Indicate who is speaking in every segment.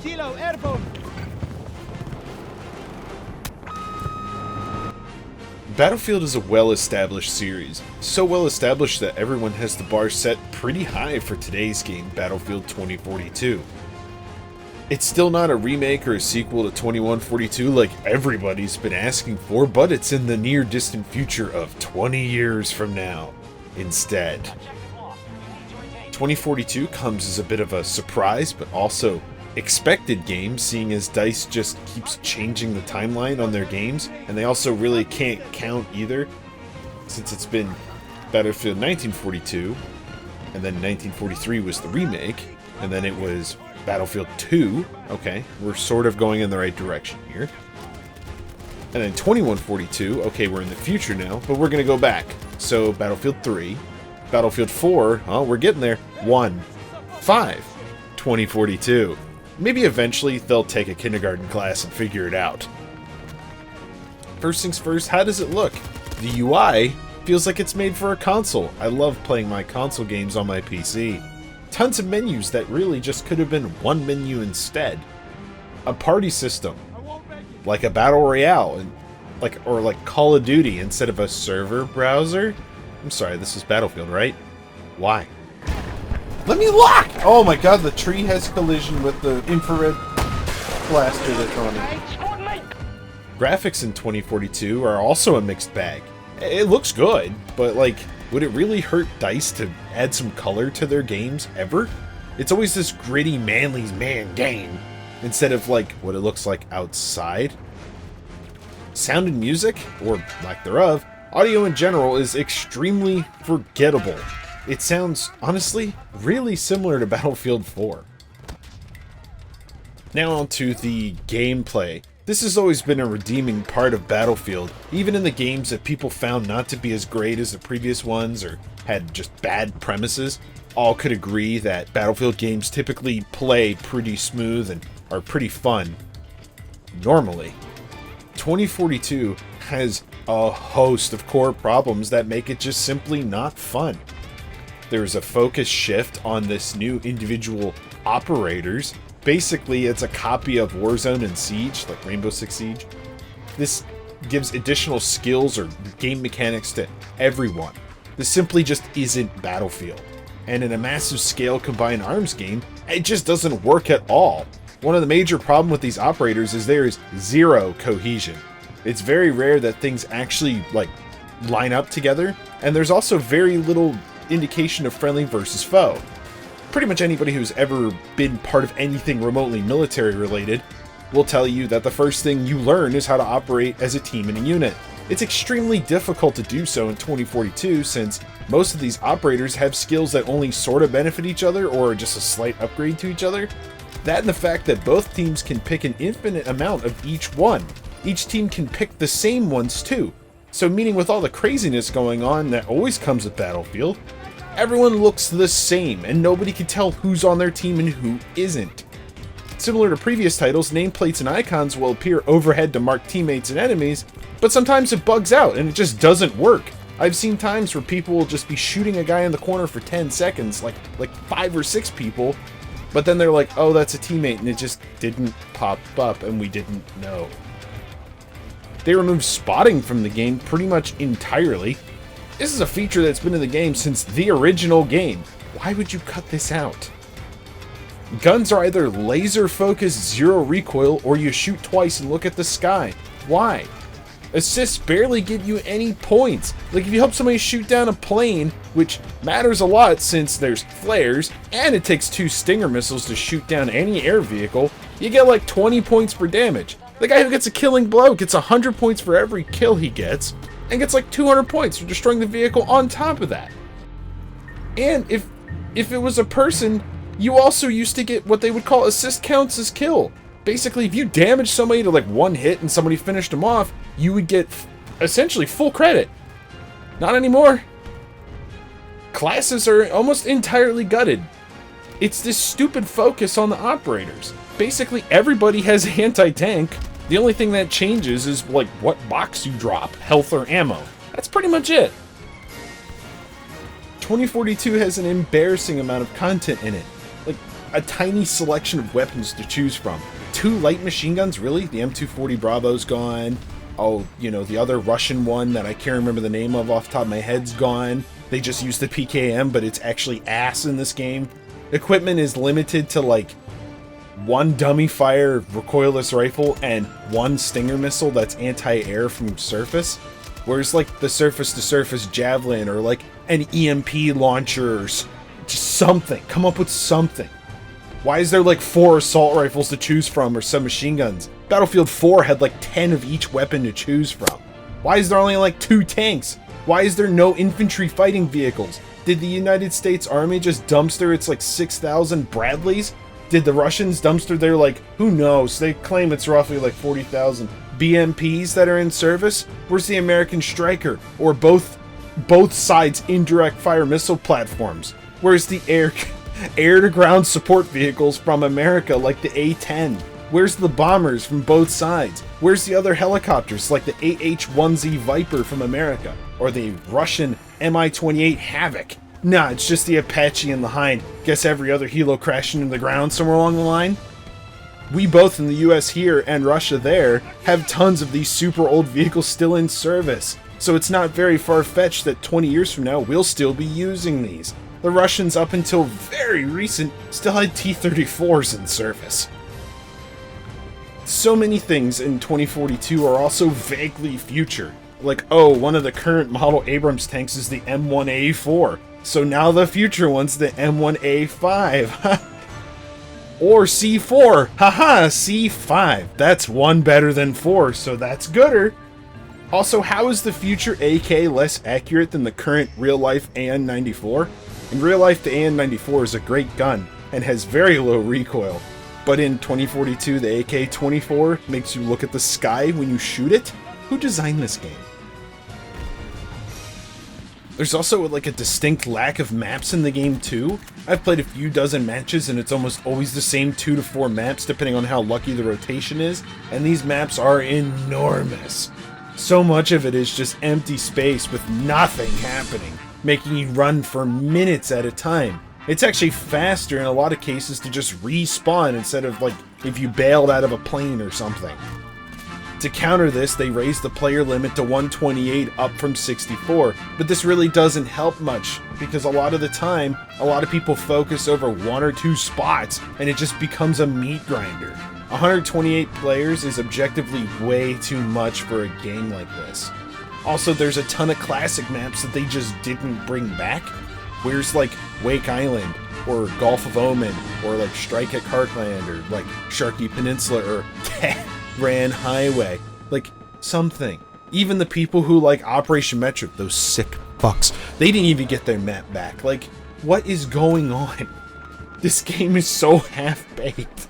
Speaker 1: Kilo airborne.
Speaker 2: Battlefield is a well-established series, so well-established that everyone has the bar set pretty high for today's game, Battlefield 2042. It's still not a remake or a sequel to 2142 like everybody's been asking for, but it's in the near-distant future of 20 years from now, instead. 2042 comes as a bit of a surprise, but also expected game, seeing as DICE just keeps changing the timeline on their games, and they also really can't count either, since it's been Battlefield 1942, and then 1943 was the remake, and then it was Battlefield 2. Okay, we're sort of going in the right direction here. And then 2142, okay, we're in the future now, but we're gonna go back. So Battlefield 3, Battlefield 4, oh, we're getting there, 1, 5, 2042. Maybe eventually they'll take a kindergarten class and figure it out. First things first, how does it look? The UI feels like it's made for a console. I love playing my console games on my PC. Tons of menus that really just could have been one menu instead. A party system, like a battle royale, and like Call of Duty instead of a server browser. I'm sorry, this is Battlefield, right? Why? Let me lock! Oh my god, the tree has collision with the infrared blaster that's on it. Graphics in 2042 are also a mixed bag. It looks good, but like, would it really hurt DICE to add some color to their games ever? It's always this gritty, manly man game, instead of like what it looks like outside. Sound and music, or lack thereof, audio in general is extremely forgettable. It sounds, honestly, really similar to Battlefield 4. Now on to the gameplay. This has always been a redeeming part of Battlefield, even in the games that people found not to be as great as the previous ones or had just bad premises. All could agree that Battlefield games typically play pretty smooth and are pretty fun. Normally. 2042 has a host of core problems that make it just simply not fun. There's a focus shift on this new individual operators. Basically, it's a copy of Warzone and Siege, like Rainbow Six Siege. This gives additional skills or game mechanics to everyone. This simply just isn't Battlefield. And in a massive scale combined arms game, it just doesn't work at all. One of the major problems with these operators is there is zero cohesion. It's very rare that things actually like line up together, and there's also very little indication of friendly versus foe. Pretty much anybody who's ever been part of anything remotely military related will tell you that the first thing you learn is how to operate as a team in a unit. It's extremely difficult to do so in 2042 since most of these operators have skills that only sort of benefit each other or are just a slight upgrade to each other. That and the fact that both teams can pick an infinite amount of each one. Each team can pick the same ones too. So meaning with all the craziness going on that always comes with Battlefield, everyone looks the same, and nobody can tell who's on their team and who isn't. Similar to previous titles, nameplates and icons will appear overhead to mark teammates and enemies, but sometimes it bugs out and it just doesn't work. I've seen times where people will just be shooting a guy in the corner for 10 seconds, like 5 or 6 people, but then they're like, oh, that's a teammate, and it just didn't pop up and we didn't know. They removed spotting from the game pretty much entirely. This is a feature that's been in the game since the original game. Why would you cut this out? Guns are either laser focused, zero recoil, or you shoot twice and look at the sky. Why? Assists barely give you any points. Like if you help somebody shoot down a plane, which matters a lot since there's flares, and it takes 2 Stinger missiles to shoot down any air vehicle, you get like 20 points per damage. The guy who gets a killing blow gets 100 points for every kill he gets, and gets like 200 points for destroying the vehicle on top of that. And if it was a person, you also used to get what they would call assist counts as kill. Basically, if you damaged somebody to like 1 hit and somebody finished them off, you would get essentially full credit. Not anymore. Classes are almost entirely gutted. It's this stupid focus on the operators. Basically, everybody has anti-tank. The only thing that changes is like what box you drop, health or ammo. That's pretty much it. 2042 has an embarrassing amount of content in it. Like, a tiny selection of weapons to choose from. 2 light machine guns, really? The M240 Bravo's gone. Oh, you know, the other Russian one that I can't remember the name of off the top of my head's gone. They just use the PKM, but it's actually ass in this game. Equipment is limited to like 1 dummy fire recoilless rifle and 1 Stinger missile that's anti-air from surface. Whereas like the surface-to-surface javelin or like an EMP launcher or just something. Come up with something. Why is there like 4 assault rifles to choose from or some machine guns? Battlefield 4 had like 10 of each weapon to choose from. Why is there only like 2 tanks? Why is there no infantry fighting vehicles? Did the United States Army just dumpster its like 6,000 Bradleys? Did the Russians dumpster their like, who knows? They claim it's roughly like 40,000 BMPs that are in service? Where's the American Striker? Or both sides indirect fire missile platforms? Where's the air-to-ground support vehicles from America like the A-10? Where's the bombers from both sides? Where's the other helicopters like the AH-1Z Viper from America? Or the Russian Mi-28 Havoc? Nah, it's just the Apache and the Hind. Guess every other helo crashing into the ground somewhere along the line? We both in the US here and Russia there have tons of these super old vehicles still in service. So it's not very far-fetched that 20 years from now we'll still be using these. The Russians up until very recent still had T-34s in service. So many things in 2042 are also vaguely future. Like, oh, one of the current model Abrams tanks is the M1A4. So now the future one's the M1A5. Or C4. Haha, C5. That's 1 better than 4, so that's gooder. Also, how is the future AK less accurate than the current real-life AN-94? In real life, the AN-94 is a great gun and has very low recoil. But in 2042, the AK-24 makes you look at the sky when you shoot it? Who designed this game? There's also like a distinct lack of maps in the game too. I've played a few dozen matches and it's almost always the same 2 to 4 maps depending on how lucky the rotation is, and these maps are enormous. So much of it is just empty space with nothing happening, making you run for minutes at a time. It's actually faster in a lot of cases to just respawn instead of like if you bailed out of a plane or something. To counter this, they raised the player limit to 128 up from 64, but this really doesn't help much because a lot of the time, a lot of people focus over 1 or 2 spots and it just becomes a meat grinder. 128 players is objectively way too much for a game like this. Also, there's a ton of classic maps that they just didn't bring back. Where's like Wake Island, or Gulf of Omen, or like Strike at Karkland, or like Sharkey Peninsula, or Ran Highway. Like, something. Even the people who like Operation Metro, those sick fucks, they didn't even get their map back. Like, what is going on? This game is so half-baked.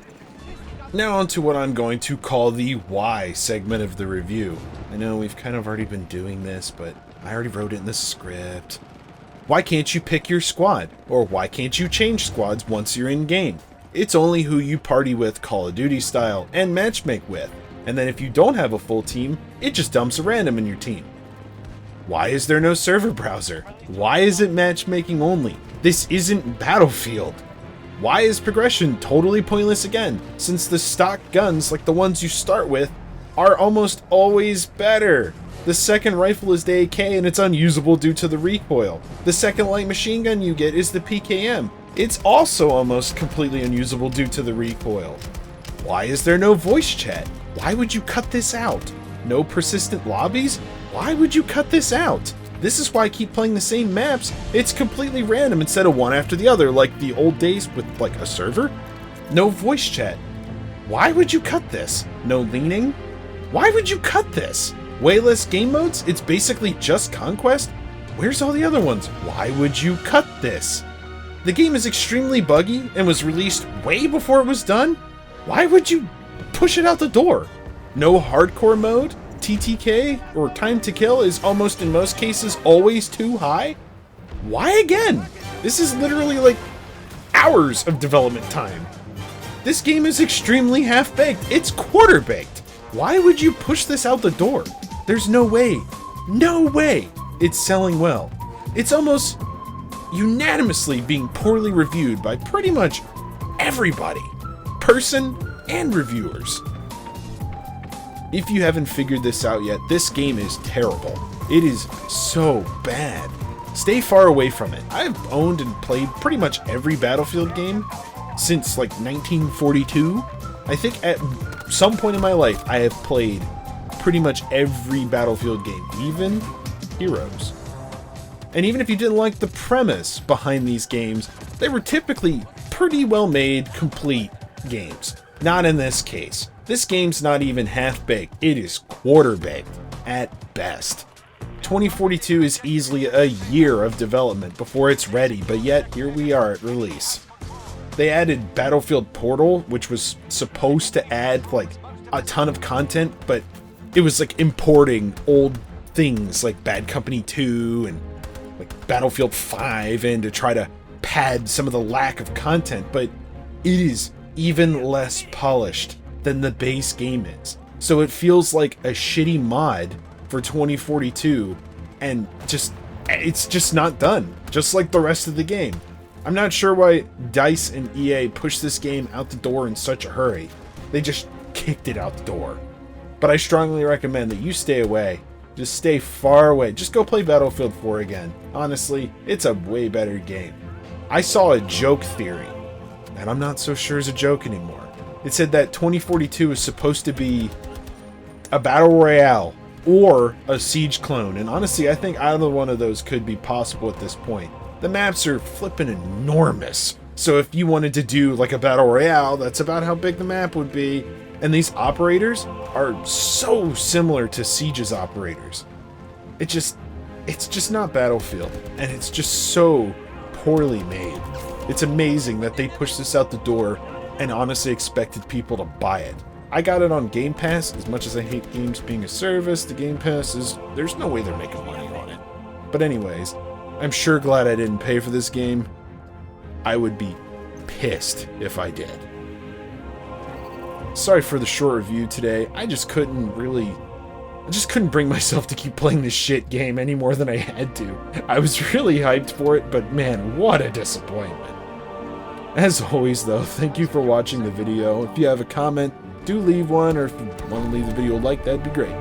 Speaker 2: Now on to what I'm going to call the why segment of the review. I know we've kind of already been doing this, but I already wrote it in the script. Why can't you pick your squad? Or why can't you change squads once you're in game? It's only who you party with Call of Duty style and matchmake with. And then if you don't have a full team, it just dumps a random in your team. Why is there no server browser? Why is it matchmaking only? This isn't Battlefield. Why is progression totally pointless again, since the stock guns, like the ones you start with, are almost always better? The second rifle is the AK and it's unusable due to the recoil. The second light machine gun you get is the PKM. It's also almost completely unusable due to the recoil. Why is there no voice chat? Why would you cut this out? No persistent lobbies? Why would you cut this out? This is why I keep playing the same maps. It's completely random instead of one after the other, like the old days with like a server. No voice chat. Why would you cut this? No leaning? Why would you cut this? Way less game modes? It's basically just Conquest? Where's all the other ones? Why would you cut this? The game is extremely buggy and was released way before it was done? Why would you push it out the door? No hardcore mode? TTK, or time to kill, is almost in most cases always too high? Why again? This is literally like hours of development time. This game is extremely half-baked. It's quarter-baked. Why would you push this out the door? There's no way it's selling well. It's almost unanimously being poorly reviewed by pretty much everybody, person and reviewers. If you haven't figured this out yet, this game is terrible. It is so bad. Stay far away from it. I've owned and played pretty much every Battlefield game since like 1942. I think at some point in my life I have played pretty much every Battlefield game, even Heroes. And even if you didn't like the premise behind these games, they were typically pretty well made, complete games. Not in this case. This game's not even half-baked. It is quarter-baked at best. 2042 is easily a year of development before it's ready, but yet here we are at release. They added Battlefield Portal, which was supposed to add like a ton of content, but it was like importing old things like Bad Company 2 and like Battlefield 5 in to try to pad some of the lack of content, but it is even less polished than the base game is. So it feels like a shitty mod for 2042, and it's just not done, just like the rest of the game. I'm not sure why DICE and EA pushed this game out the door in such a hurry. They just kicked it out the door. But I strongly recommend that you stay away. Just stay far away. Just go play Battlefield 4 again. Honestly, it's a way better game. I saw a joke theory, and I'm not so sure it's a joke anymore. It said that 2042 is supposed to be a battle royale or a siege clone, and honestly, I think either one of those could be possible at this point. The maps are flippin' enormous, so if you wanted to do like a battle royale, that's about how big the map would be. And these operators are so similar to Siege's operators. It's just not Battlefield, and it's just so poorly made. It's amazing that they pushed this out the door and honestly expected people to buy it. I got it on Game Pass. As much as I hate games being a service, the Game Pass there's no way they're making money on it. But anyways, I'm sure glad I didn't pay for this game. I would be pissed if I did. Sorry for the short review today. I just couldn't bring myself to keep playing this shit game any more than I had to. I was really hyped for it, but man, what a disappointment. As always though, thank you for watching the video. If you have a comment, do leave one, or if you want to leave the video a like, that'd be great.